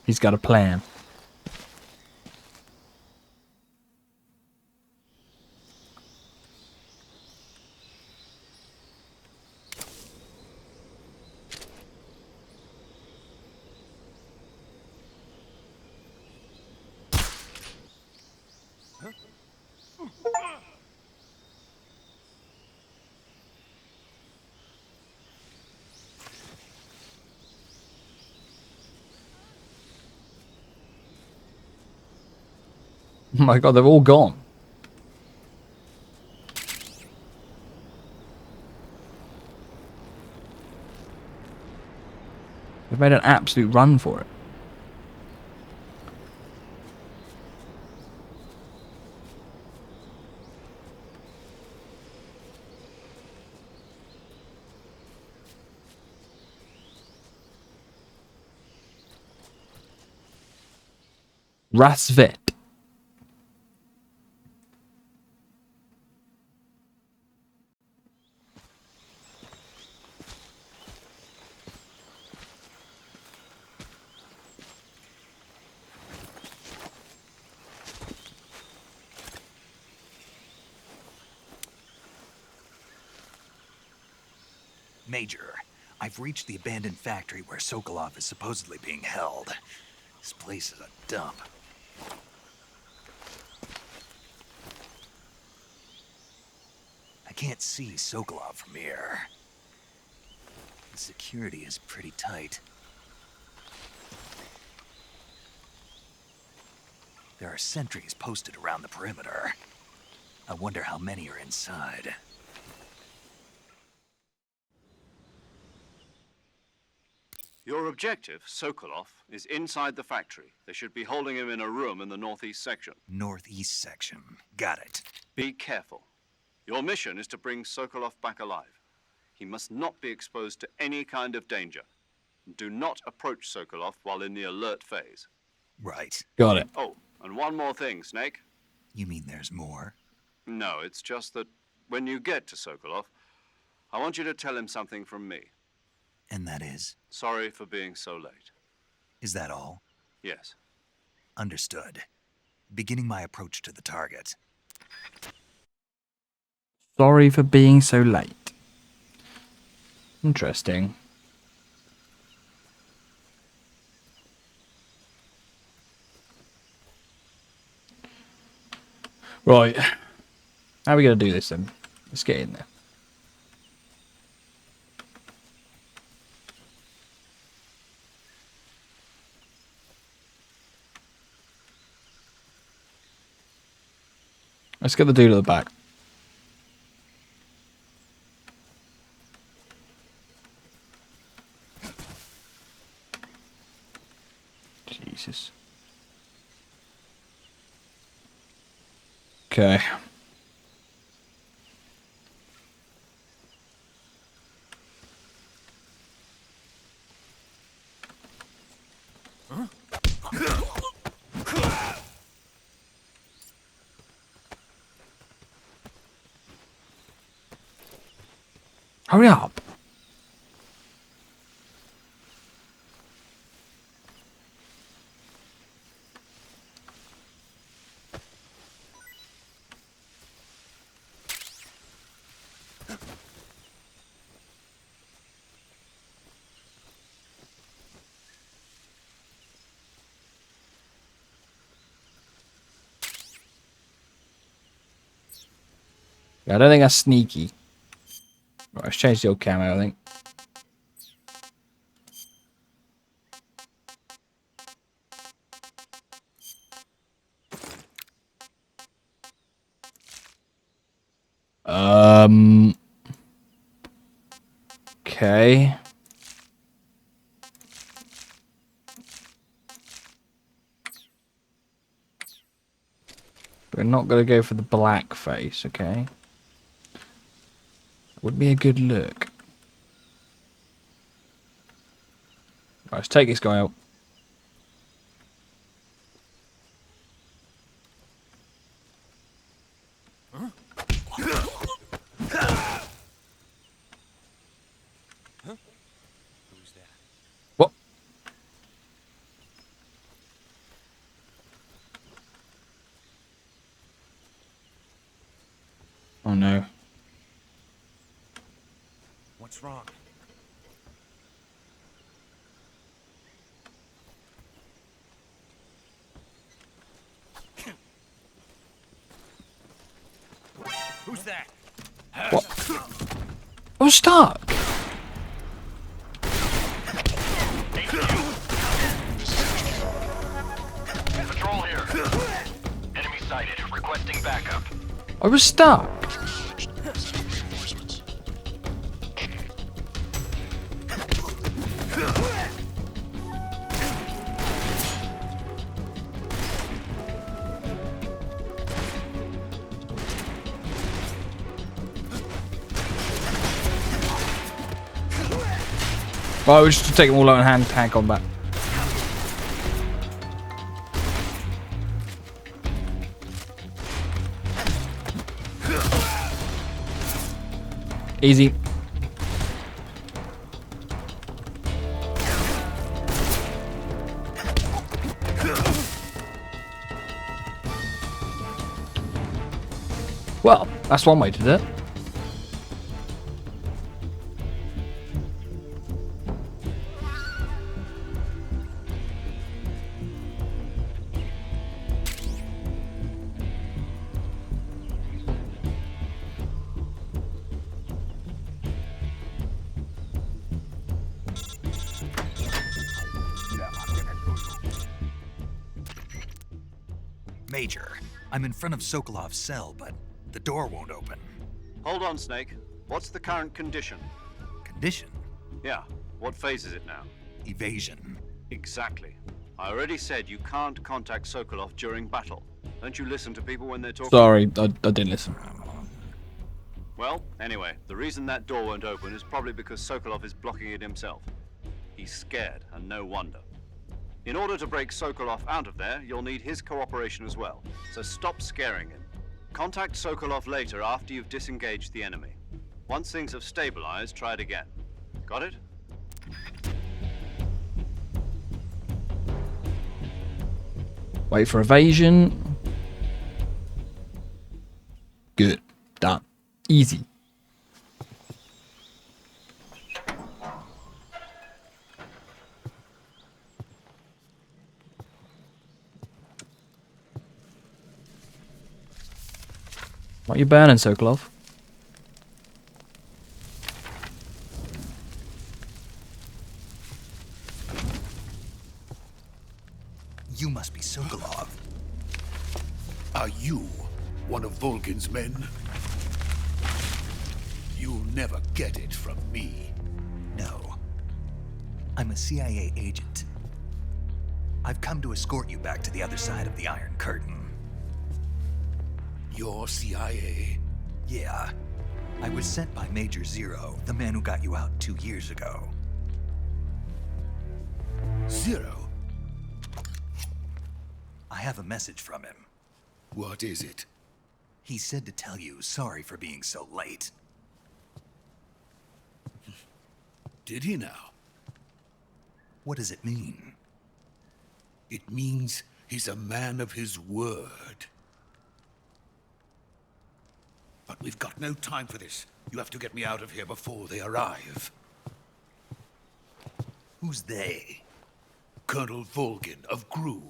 He's got a plan. Oh my god, they're all gone. They've made an absolute run for it. Rasvet. Major, I've reached the abandoned factory where Sokolov is supposedly being held. This place is a dump. I can't see Sokolov from here. The security is pretty tight. There are sentries posted around the perimeter. I wonder how many are inside. Your objective, Sokolov, is inside the factory. They should be holding him in a room in the northeast section. Northeast section. Got it. Be careful. Your mission is to bring Sokolov back alive. He must not be exposed to any kind of danger. Do not approach Sokolov while in the alert phase. Right. Got it. Oh, and one more thing, Snake. You mean there's more? No, it's just that when you get to Sokolov, I want you to tell him something from me. And that is? Sorry for being so late. Is that all? Yes. Understood. Beginning my approach to the target. Sorry for being so late. Interesting. Right. How are we going to do this then? Let's get in there. Let's get the dude at the back. Jesus. Okay. Hurry up. Yeah, I don't think that's sneaky. Right, let's change the old camo, I think. Okay. We're not going to go for the black face, okay? Would be a good look. Right, let's take this guy out. What? Oh no. What's wrong? Who's that? What? I was stuck. Patrol here. Enemy sighted. Requesting backup. I was stuck. Sending reinforcements. Right, we should take them all out in hand-to-hand combat. Easy. Well, that's one way to do it. Major, I'm in front of Sokolov's cell, but the door won't open. Hold on, Snake. What's the current condition? Condition? Yeah, what phase is it now? Evasion. Exactly. I already said you can't contact Sokolov during battle. Don't you listen to people when they're talking? Sorry, I didn't listen. Well, anyway, the reason that door won't open is probably because Sokolov is blocking it himself. He's scared, and no wonder. In order to break Sokolov out of there, you'll need his cooperation as well. So stop scaring him. Contact Sokolov later after you've disengaged the enemy. Once things have stabilized, try it again. Got it? Wait for evasion. Good. Done. Easy. What are you burning, Sokolov? You must be Sokolov. Are you one of Vulcan's men? You'll never get it from me. No. I'm a CIA agent. I've come to escort you back to the other side of the Iron Curtain. You're CIA? Yeah. I was sent by Major Zero, the man who got you out 2 years ago. Zero? I have a message from him. What is it? He said to tell you sorry for being so late. Did he now? What does it mean? It means he's a man of his word. But we've got no time for this. You have to get me out of here before they arrive. Who's they? Colonel Volgin of Gru.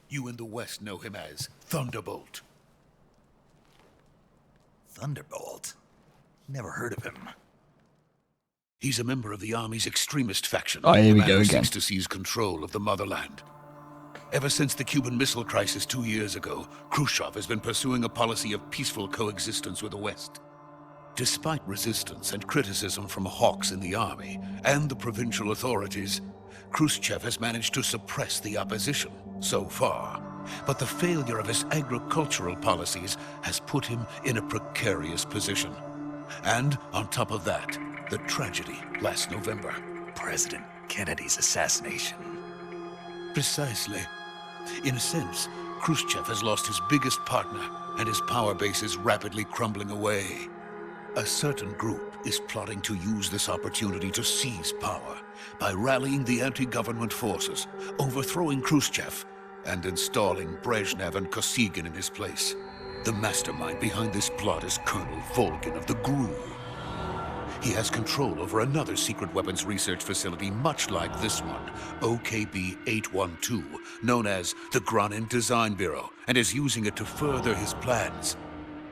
You in the West know him as Thunderbolt. Thunderbolt? Never heard of him. He's a member of the Army's extremist faction. Oh, here we a man go who again. seeks to seize control of the motherland. Ever since the Cuban Missile Crisis 2 years ago, Khrushchev has been pursuing a policy of peaceful coexistence with the West. Despite resistance and criticism from hawks in the army and the provincial authorities, Khrushchev has managed to suppress the opposition so far. But the failure of his agricultural policies has put him in a precarious position. And on top of that, the tragedy last November. President Kennedy's assassination. Precisely. In a sense, Khrushchev has lost his biggest partner, and his power base is rapidly crumbling away. A certain group is plotting to use this opportunity to seize power by rallying the anti-government forces, overthrowing Khrushchev, and installing Brezhnev and Kosygin in his place. The mastermind behind this plot is Colonel Volgin of the GRU. He has control over another secret weapons research facility much like this one, OKB-812, known as the Granin Design Bureau, and is using it to further his plans.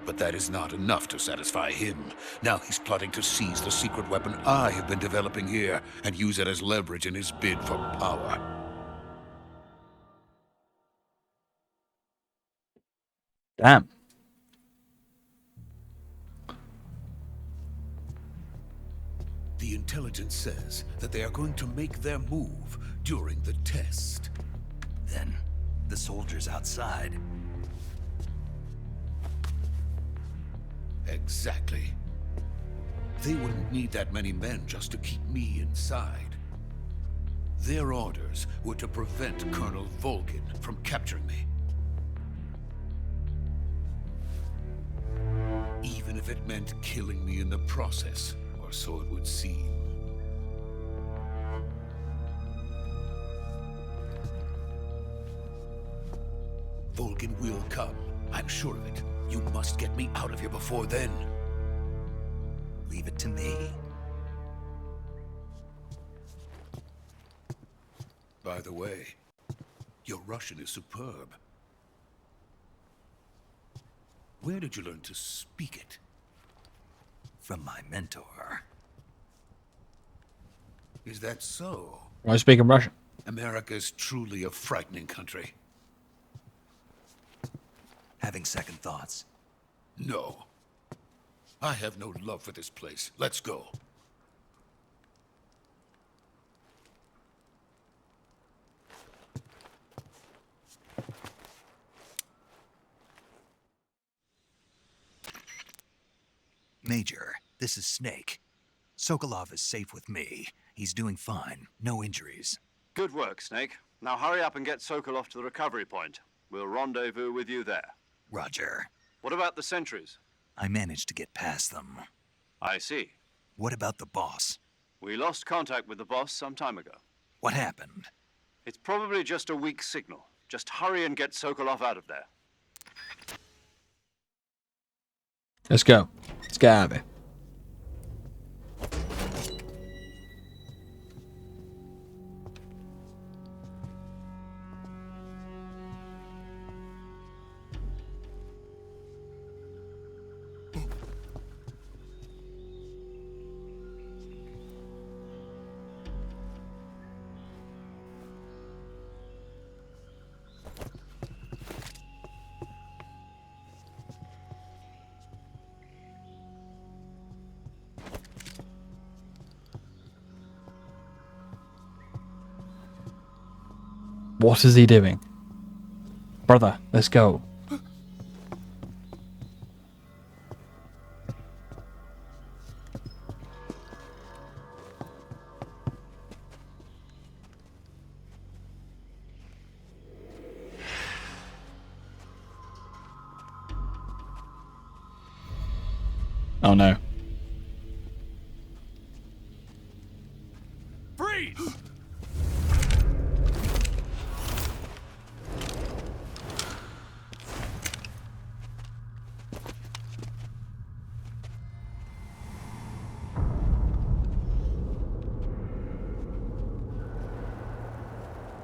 But that is not enough to satisfy him. Now he's plotting to seize the secret weapon I have been developing here and use it as leverage in his bid for power. Damn. The intelligence says that they are going to make their move during the test. Then, the soldiers outside. Exactly. They wouldn't need that many men just to keep me inside. Their orders were to prevent Colonel Volgin from capturing me. Even if it meant killing me in the process, or so it would seem. Volgin will come. I'm sure of it. You must get me out of here before then. Leave it to me. By the way, your Russian is superb. Where did you learn to speak it? From my mentor. Is that so? I speak in Russian. America's truly a frightening country. Having second thoughts. No. I have no love for this place. Let's go. Major, this is Snake. Sokolov is safe with me. He's doing fine. No injuries. Good work, Snake. Now hurry up and get Sokolov to the recovery point. We'll rendezvous with you there. Roger. What about the sentries? I managed to get past them. I see. What about the boss? We lost contact with the boss some time ago. What happened? It's probably just a weak signal. Just hurry and get Sokolov out of there. Let's go. Let's get out of here. What is he doing? Brother, let's go. Oh no. Freeze!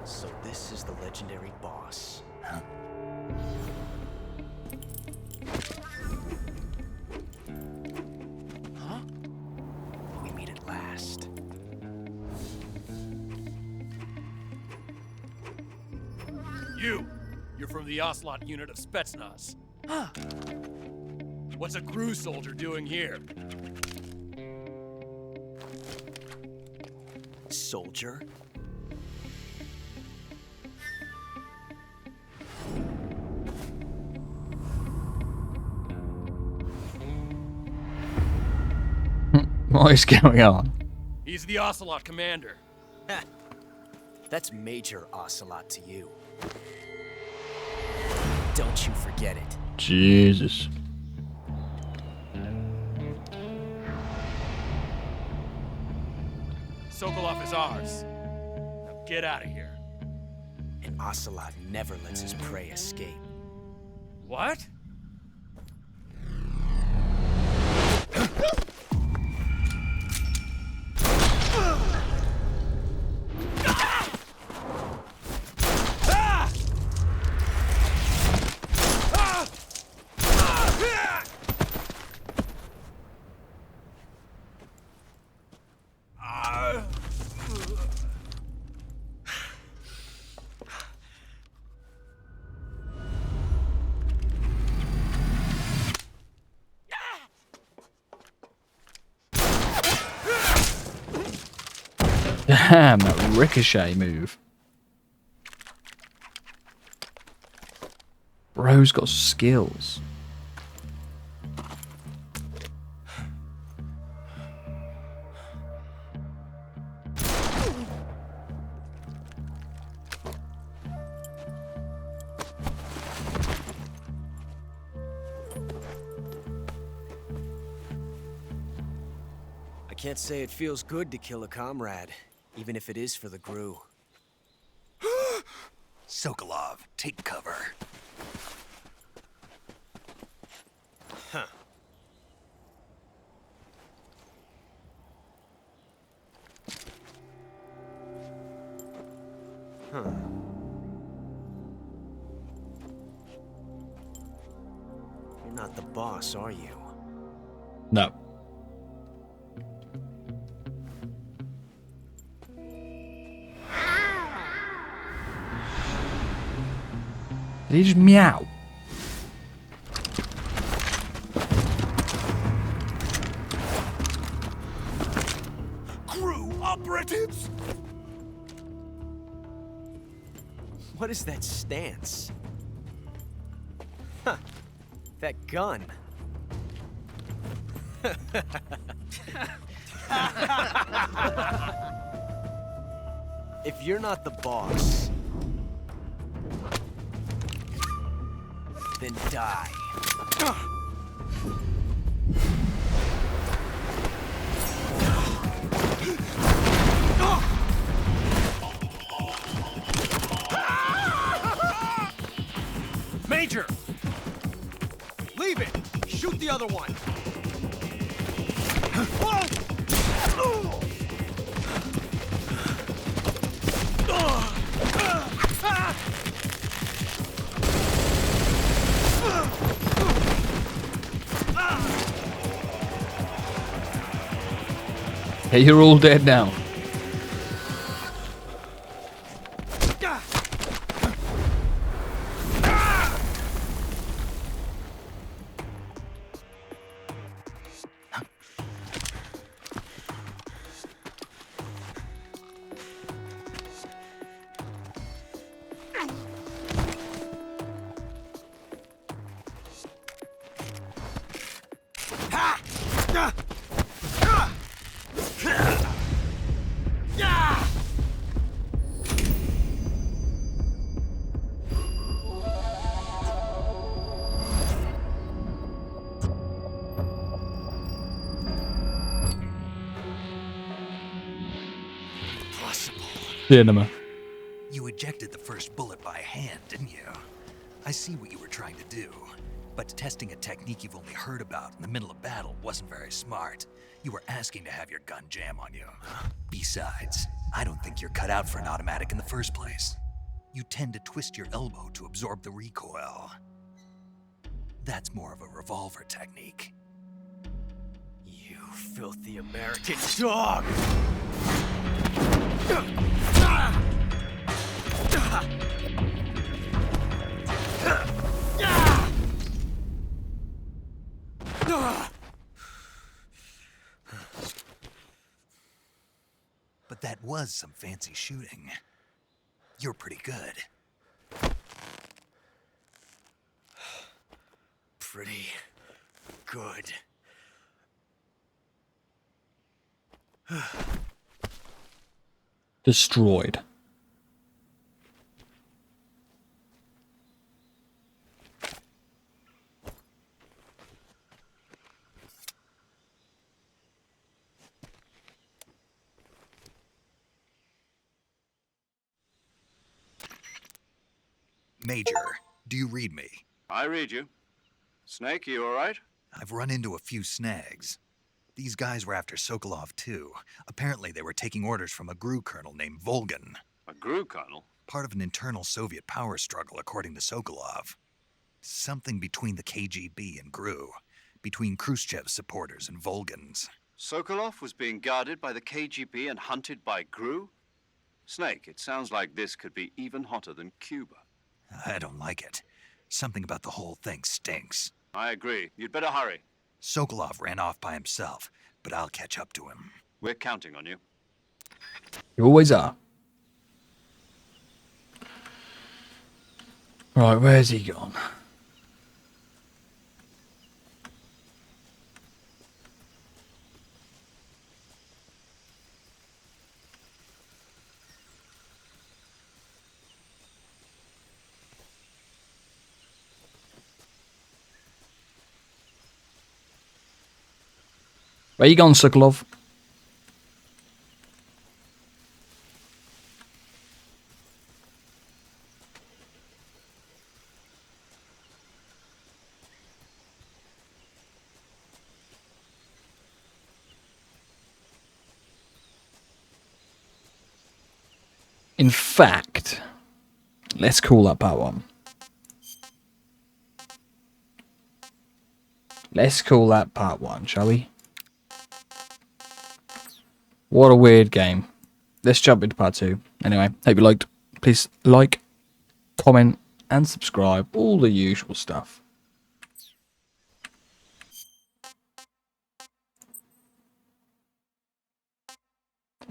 So this is the legendary boss. Huh? Huh? We meet at last. You're from the Ocelot unit of Spetsnaz. Huh. What's a crew soldier doing here? Soldier? What is going on? He's the Ocelot commander. That's Major Ocelot to you. Don't you forget it. Jesus. Sokolov is ours. Now get out of here. And Ocelot never lets his prey escape. What? Damn, that ricochet move. Bro's got skills. I can't say it feels good to kill a comrade, even if it is for the GRU. Sokolov, take cover. Huh. Huh. You're not the boss, are you? No. Did he just meow? GRU operatives! What is that stance? Huh. That gun. If you're not the boss, then die. Major! Leave it! Shoot the other one! Hey, you're all dead now. Cinema. You ejected the first bullet by hand, didn't you? I see what you were trying to do, but testing a technique you've only heard about in the middle of battle wasn't very smart. You were asking to have your gun jam on you. Besides, I don't think you're cut out for an automatic in the first place. You tend to twist your elbow to absorb the recoil. That's more of a revolver technique. You filthy American dog! But that was some fancy shooting. You're pretty good. Pretty good. Destroyed. Major, do you read me? I read you. Snake, you all right? I've run into a few snags. These guys were after Sokolov too. Apparently they were taking orders from a GRU colonel named Volgan. A GRU colonel? Part of an internal Soviet power struggle, according to Sokolov. Something between the KGB and GRU. Between Khrushchev's supporters and Volgan's. Sokolov was being guarded by the KGB and hunted by GRU? Snake, it sounds like this could be even hotter than Cuba. I don't like it. Something about the whole thing stinks. I agree. You'd better hurry. Sokolov ran off by himself, but I'll catch up to him. We're counting on you. You always are. Right, where's he gone? Where you gone, Sokolov? In fact, let's call that part one. Let's call that part one, shall we? What a weird game. Let's jump into part two. Anyway, hope you liked. Please like, comment, and subscribe. All the usual stuff.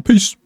Peace.